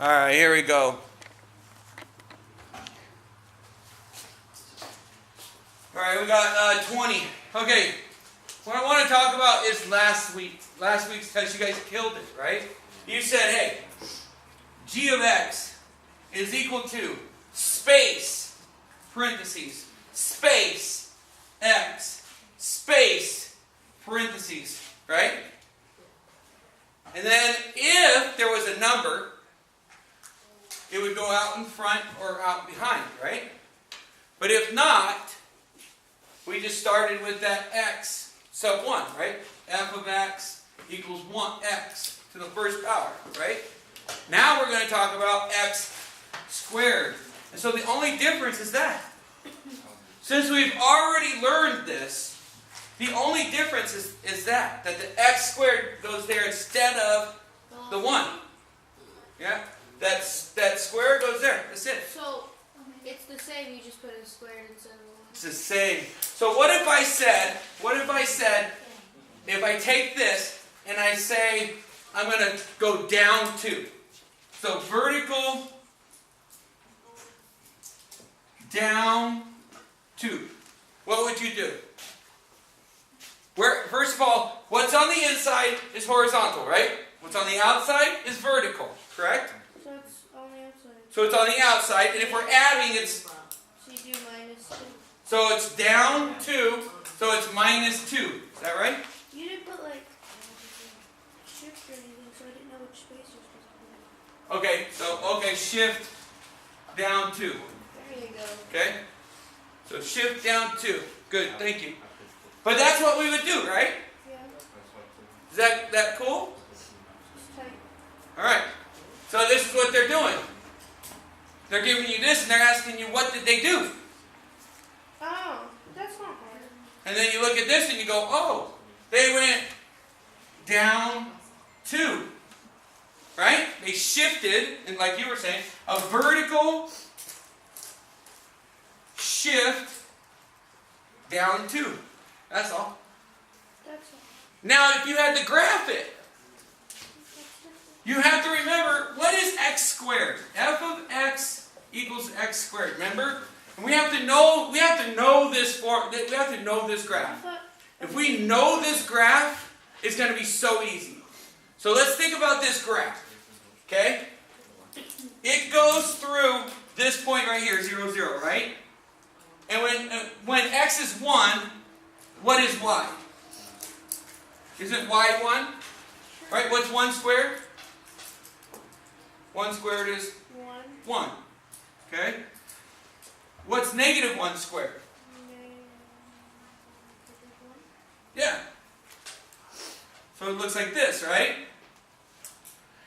All right, here we go. All right, we got 20. Okay, what I want to talk about is last week's test. You guys killed it, right? You said, hey, g of x is equal to space, parentheses, space, x, space, parentheses, right? And then if there was a number, it would go out in front or out behind, right? But if not, we just started with that x sub 1, right? F of x equals 1x to the first power, right? Now we're going to talk about x squared. And so the only difference is that. Since we've already learned this, the only difference is that the x squared goes there instead of the 1. Yeah? That square goes there. That's it. So, it's the same, you just put a square instead of a 1. It's the same. So what if I said, if I take this and I say, I'm going to go down 2. So vertical, down 2. What would you do? First of all, what's on the inside is horizontal, right? What's on the outside is vertical, correct? So it's on the outside. So it's on the outside, and if we're adding, it's... So you do minus 2. So it's down 2, so it's minus 2. Is that right? You didn't put like shift or anything, so I didn't know which space you're supposed to put. Okay, shift down 2. There you go. Okay? So shift down 2. Good, thank you. But that's what we would do, right? Yeah. Is that cool? Just tight. Alright. So this is what they're doing. They're giving you this and they're asking you what did they do? Oh, that's not hard. And then you look at this and you go, oh, they went down 2. Right? They shifted, and like you were saying, a vertical shift down 2. That's all. That's all. Now, if you had to graph it, you have to remember, what is x squared? F of x equals x squared. Remember? And we have to know this we have to know this graph. If we know this graph, it's going to be so easy. So let's think about this graph. Okay? It goes through this point right here, 0, 0, right? And when x is 1, what is y? Isn't y 1? Right? What's 1 squared? 1 squared is 1. Okay? What's negative 1 squared? Yeah. So it looks like this, right?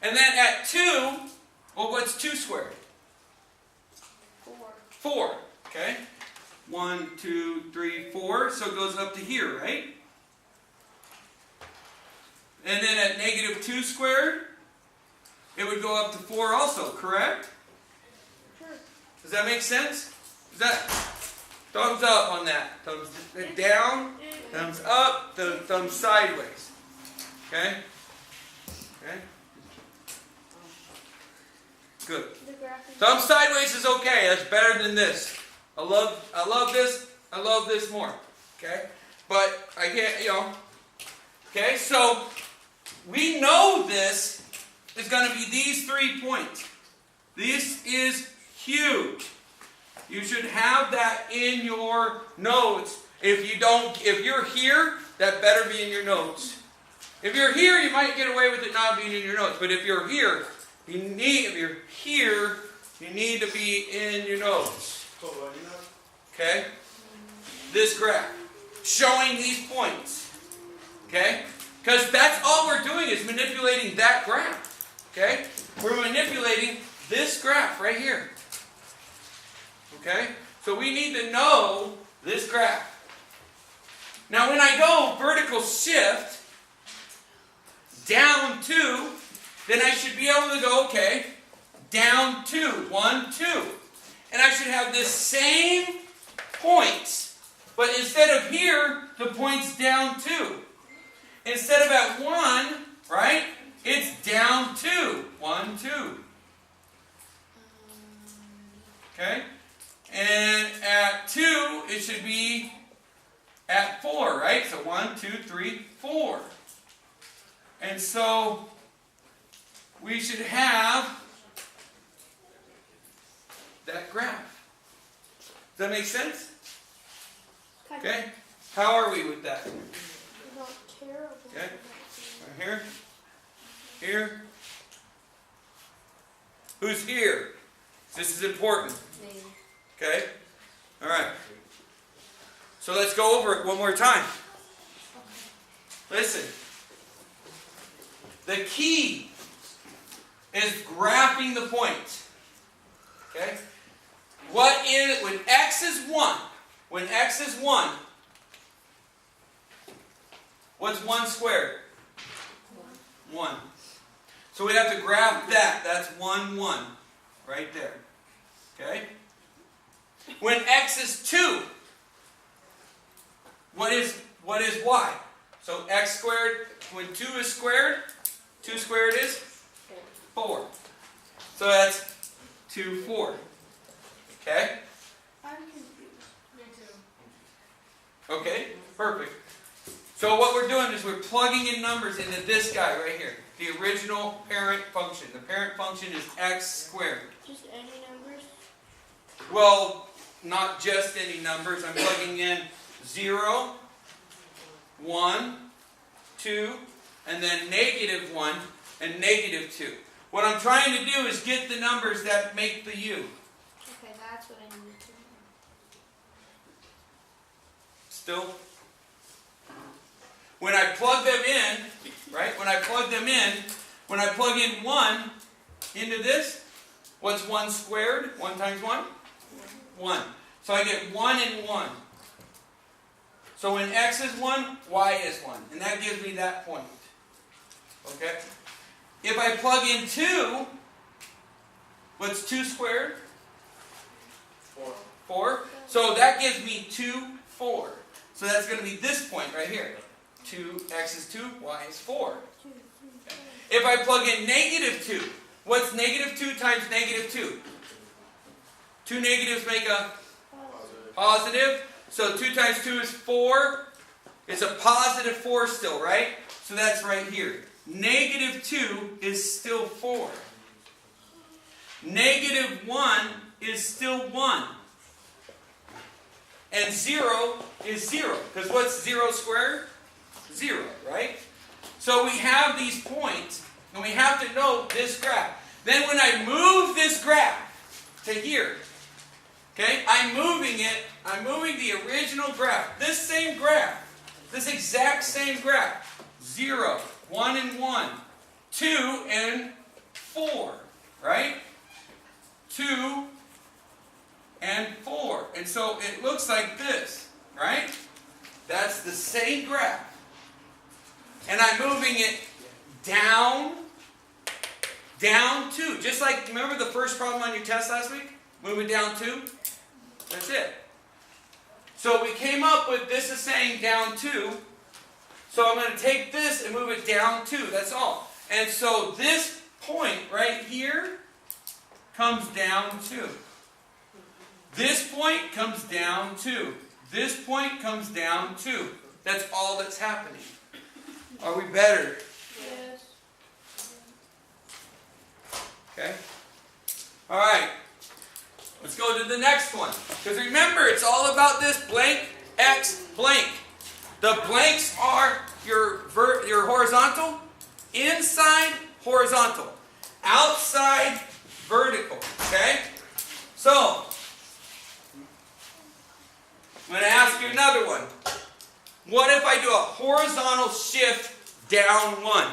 And then at 2, well, what's 2 squared? 4. Okay? 1, 2, 3, 4. So it goes up to here, right? And then at negative 2 squared, it would go up to 4 also, correct? Sure. Does that make sense? Is that thumbs up on that? Thumbs down, thumbs up, thumbs sideways. Okay? Okay? Good. Thumb sideways is okay. That's better than this. I love this. I love this more. Okay? But I can't, Okay, so we know this is going to be these 3 points. This is huge. You should have that in your notes. If you're here, that better be in your notes. If you're here, you might get away with it not being in your notes. But if you're here, you need to be in your notes. Okay? This graph. Showing these points. Okay? Because that's all we're doing is manipulating that graph. Okay? We're manipulating this graph right here. Okay? So we need to know this graph. Now when I go vertical shift down 2, then I should be able to go, okay, down 2, 1, 2. And I should have this same points, but instead of here, the point's down 2. Instead of at 1, right, it's down 2. 1, 2. And so we should have that graph. Does that make sense? Okay? How are we with that? Not terrible. Okay. Right here. Here. Who's here? This is important. Me. Okay? Alright. So let's go over it one more time. Listen. The key is graphing the points. Okay? What is, when x is 1, when x is 1, what's 1 squared? 1. So we have to graph that. That's 1, 1. Right there. Okay? When x is 2, what is y? So x squared, when 2 is squared, 2 squared is 4. So that's 2, 4. Okay? I'm confused. Me too. Okay, perfect. So what we're doing is we're plugging in numbers into this guy right here. The original parent function. The parent function is x squared. Just any numbers? Well, not just any numbers. I'm plugging in 0, 1, 2, and then negative 1 and negative 2. What I'm trying to do is get the numbers that make the u. Okay, that's what I need to know. Still? When I plug them in, right? When I plug in 1 into this, what's 1 squared? 1 times 1? 1. So I get 1 and 1. So when x is 1, y is 1. And that gives me that point. Okay? If I plug in 2, what's 2 squared? 4. 4. So that gives me 2, 4. So that's going to be this point right here. 2, x is 2, y is 4. If I plug in negative 2, what's negative 2 times negative 2? 2 negatives make a positive. So 2 times 2 is 4. It's a positive 4 still, right? So that's right here. Negative 2 is still 4. Negative 1 is still 1. And 0 is 0. Because what's 0 squared? 0, right? So we have these points, and we have to know this graph. Then when I move this graph to here, okay, I'm moving the original graph. This same graph, this exact same graph. 0, 1 and 1, 2 and 4, right? 2 and 4. And so it looks like this, right? That's the same graph. And I'm moving it down 2. Just like, remember the first problem on your test last week? Move it down 2. That's it. So we came up with this is saying down 2. So I'm going to take this and move it down 2. That's all. And so this point right here comes down 2. This point comes down 2. This point comes down 2. That's all that's happening. Are we better? Yes. Okay. All right. Let's go to the next one. Because remember, it's all about this blank, x, blank. The blanks are your horizontal, inside, horizontal, outside, vertical. Okay? So, I'm going to ask you another one. What if I do a horizontal shift down 1?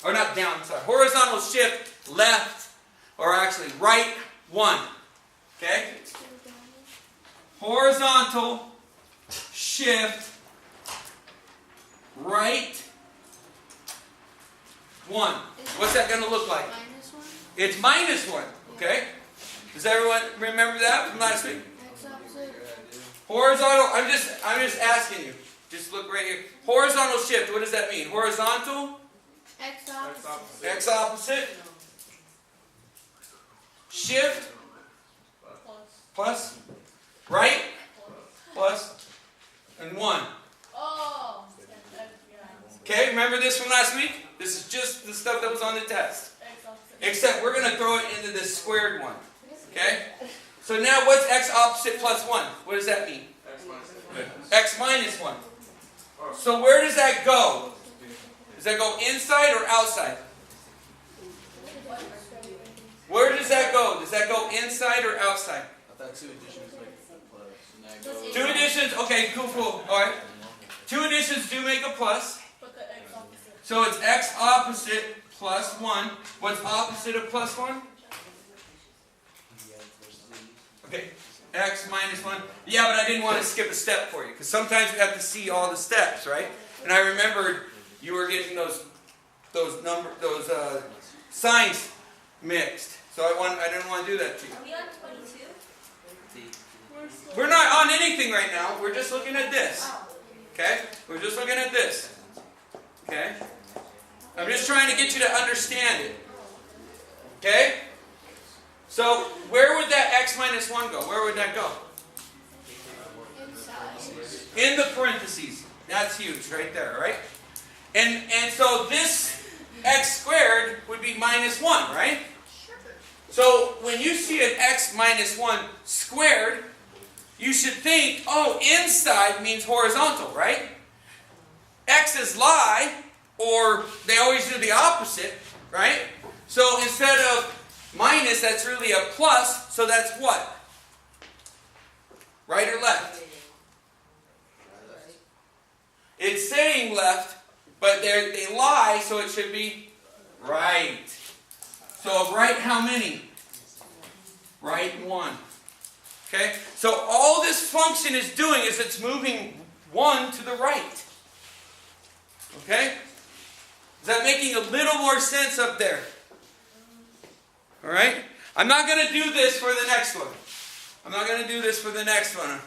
Or not down, sorry. Horizontal shift left, or actually right 1. Okay? Horizontal shift right 1. What's that going to look like? Minus 1? It's minus 1. Okay? Does everyone remember that from last week? X opposite. Horizontal, I'm just asking you. Just look right here. Horizontal shift, what does that mean? Horizontal, X opposite. x opposite, shift, plus, right, plus, and 1. Oh. Okay, remember this from last week? This is just the stuff that was on the test. X opposite. Except we're going to throw it into this squared one. Okay? So now what's x opposite plus 1? What does that mean? X minus 1. So where does that go? Does that go inside or outside? Where does that go? Does that go inside or outside? I thought 2 additions make a plus. And that goes. 2 additions. Okay, cool. Alright. 2 additions do make a plus. But the X opposite. So it's x opposite plus 1. What's opposite of plus 1? Okay, x minus 1. Yeah, but I didn't want to skip a step for you, because sometimes we have to see all the steps, right? And I remembered you were getting those signs mixed. So I didn't want to do that to you. Are we on 22? We're not on anything right now. We're just looking at this. Okay? We're just looking at this. Okay? I'm just trying to get you to understand it. Okay? So, where would that x minus 1 go? Where would that go? In the parentheses. That's huge right there, right? And so this x squared would be minus 1, right? So when you see an x minus 1 squared, you should think, oh, inside means horizontal, right? X's lie, or they always do the opposite, right? So instead of minus, that's really a plus, so that's what? Right or left? It's saying left, but they lie, so it should be right. So of right how many? Right 1. Okay? So all this function is doing is it's moving 1 to the right. Okay? Is that making a little more sense up there? Alright? I'm not going to do this for the next one. I'm not going to do this for the next one.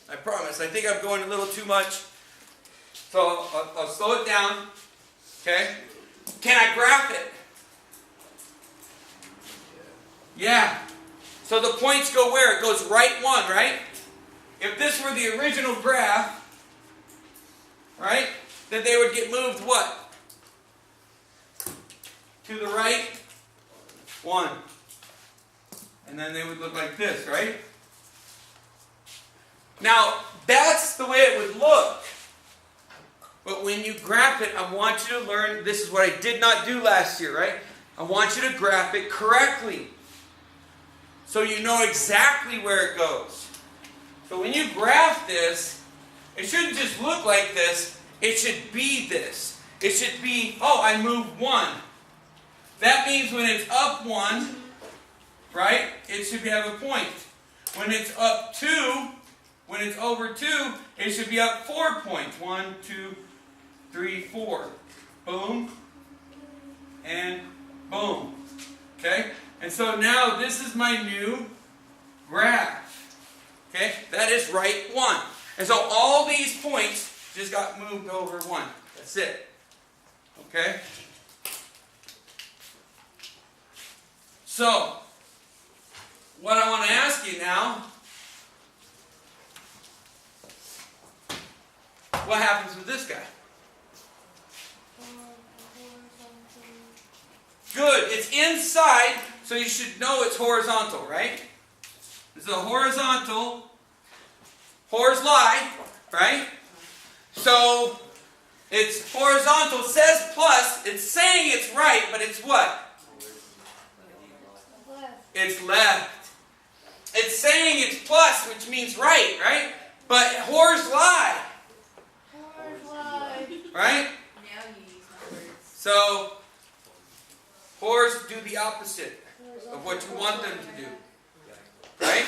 I promise. I think I'm going a little too much. So I'll slow it down. Okay? Can I graph it? Yeah. So the points go where? It goes right 1, right? If this were the original graph, right, then they would get moved what? To the right 1. And then they would look like this, right? Now, that's the way it would look. But when you graph it, I want you to learn, this is what I did not do last year, right? I want you to graph it correctly. So you know exactly where it goes. So when you graph this, it shouldn't just look like this. It should be this. It should be, oh, I moved 1. That means when it's up 1, right, it should have a point. When it's up 2, when it's over 2, it should be up 4 points. 1, 2, 3, 4. Boom. And boom. Okay? And so now this is my new graph. Okay? That is right 1. And so all these points just got moved over 1. That's it. Okay? So, what I want to ask you now, what happens with this guy? Good. It's inside, so you should know it's horizontal, right? This is a horizontal. Hors lie, right? So, it's horizontal. It says plus. It's saying it's right, but it's what? It's left. It's saying it's plus, which means right, right? But hors lie. Right? Now you use my words. So, whores do the opposite of what you want them to do. Right?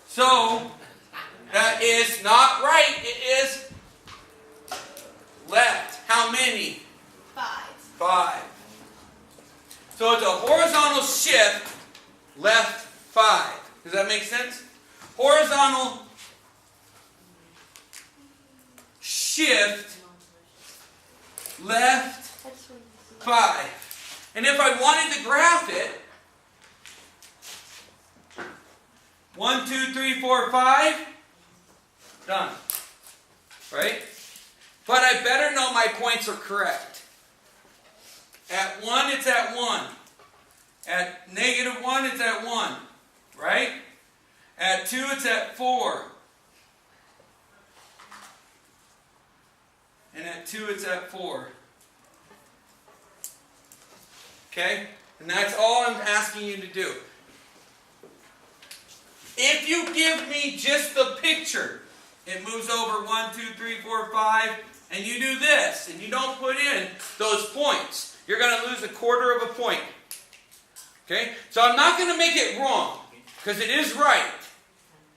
So, that is not right. It is left. How many? 5. 5. So it's a horizontal shift, left 5. Does that make sense? Horizontal shift, left 5. And if I wanted to graph it, 1, 2, 3, 4, 5, done. Right? But I better know my points are correct. At 1, it's at 1. At -1, it's at 1. Right? At 2, it's at 4. And at 2, it's at 4. Okay? And that's all I'm asking you to do. If you give me just the picture, it moves over 1, 2, 3, 4, 5, and you do this, and you don't put in those points, you're going to lose 1/4 of a point. Okay? So I'm not going to make it wrong, because it is right.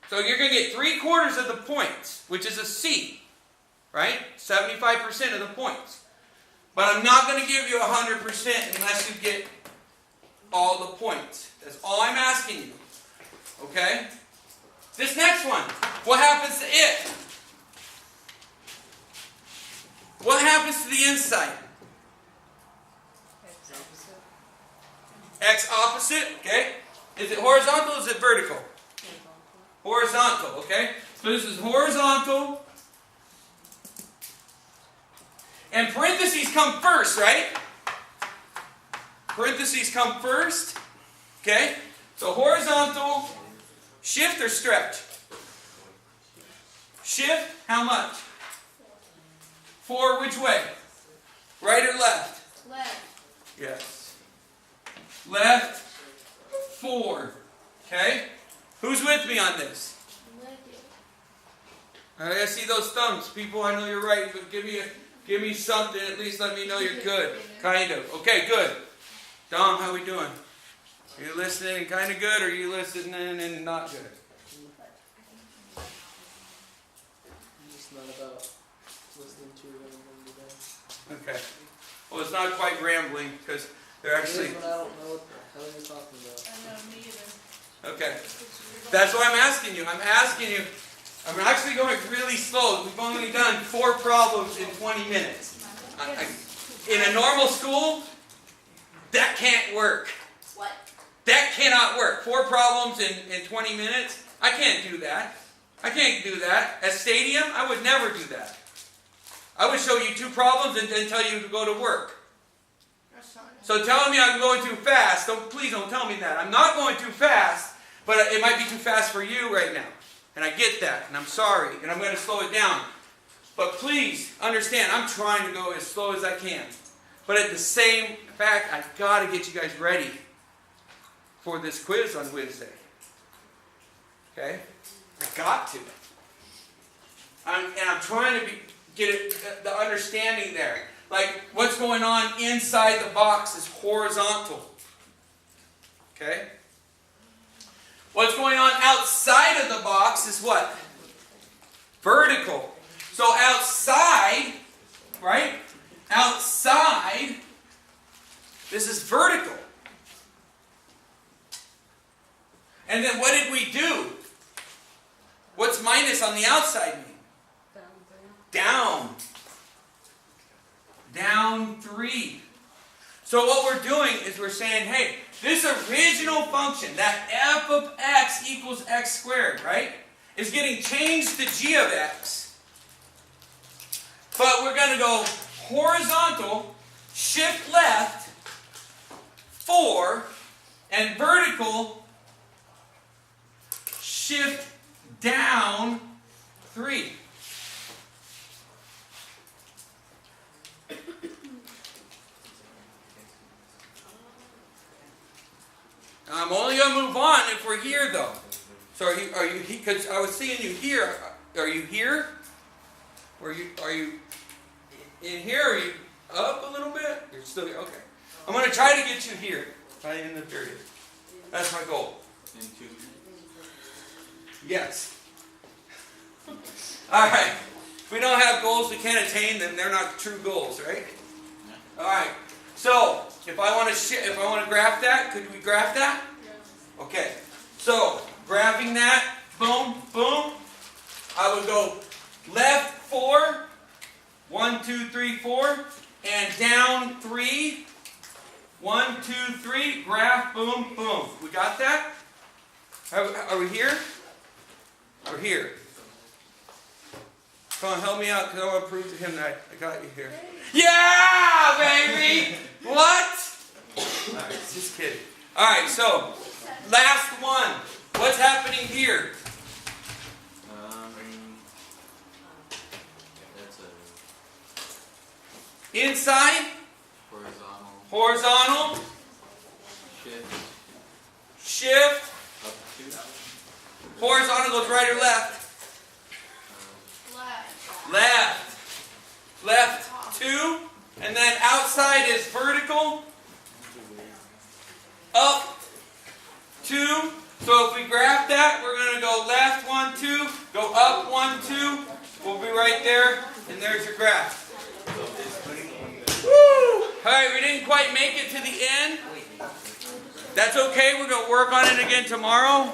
So you're going to get 3/4 of the points, which is a C. Right? 75% of the points. But I'm not going to give you 100% unless you get all the points. That's all I'm asking you. Okay? This next one. What happens to it? What happens to the inside? X opposite. Okay? Is it horizontal or is it vertical? Horizontal. Okay? So this is horizontal. And parentheses come first, right? Parentheses come first. Okay? So horizontal, shift or stretch? Shift, how much? 4 which way? Right or left? Left. Yes. Left, 4. Okay? Who's with me on this? I see those thumbs. People, I know you're right, but give me something. At least let me know you're good. Kind of. Okay, good. Dom, how we doing? Are you listening and kind of good, or are you listening and not good? It's not about listening to your rambling today. Okay. Well, it's not quite rambling, because they're actually... It is when I don't know what the hell you're talking about. I know, me either. Okay. That's what I'm asking you. I'm asking you... I'm actually going really slow. We've only done 4 problems in 20 minutes. In a normal school, that can't work. What? That cannot work. 4 problems in 20 minutes? I can't do that. I can't do that. At Stadium, I would never do that. I would show you 2 problems and then tell you to go to work. So telling me I'm going too fast, please don't tell me that. I'm not going too fast, but it might be too fast for you right now. And I get that, and I'm sorry, and I'm going to slow it down. But please understand, I'm trying to go as slow as I can. But at the same fact, I've got to get you guys ready for this quiz on Wednesday. Okay? I got to. And I'm trying to get the understanding there. Like, what's going on inside the box is horizontal. Okay? What's going on outside of the box is what? Vertical. So outside, right? Outside, this is vertical. And then what did we do? What's minus on the outside mean? Down. Down 3. So what we're doing is we're saying, hey, this original function, that f of x equals x squared, right, is getting changed to g of x. But we're going to go horizontal, shift left, 4, and vertical, shift down, 3. I'm only going to move on if we're here, though. So are you? Because I was seeing you here. Are you here? Are you in here? Are you up a little bit? You're still here. Okay. I'm going to try to get you here by the end of the period. That's my goal. Yes. All right. If we don't have goals, we can't attain them. They're not true goals, right? All right. So if I want to graph that, could we graph that? Okay. So graphing that, boom, boom. I would go left 4, 1, 2, 3, 4, and down 3, 1, 2, 3. Graph, boom, boom. We got that? Are we here? We're here. Come on, help me out, because I want to prove to him that I got you here. Yeah, baby! What? Alright, so last one. What's happening here? That's a Inside, horizontal, shift, up to horizontal goes right or left? Left 2, and then outside is vertical, up 2. So if we graph that, we're going to go left 1, 2, go up 1, 2. We'll be right there, and there's your graph. Woo! Alright, we didn't quite make it to the end. That's okay, we're going to work on it again tomorrow.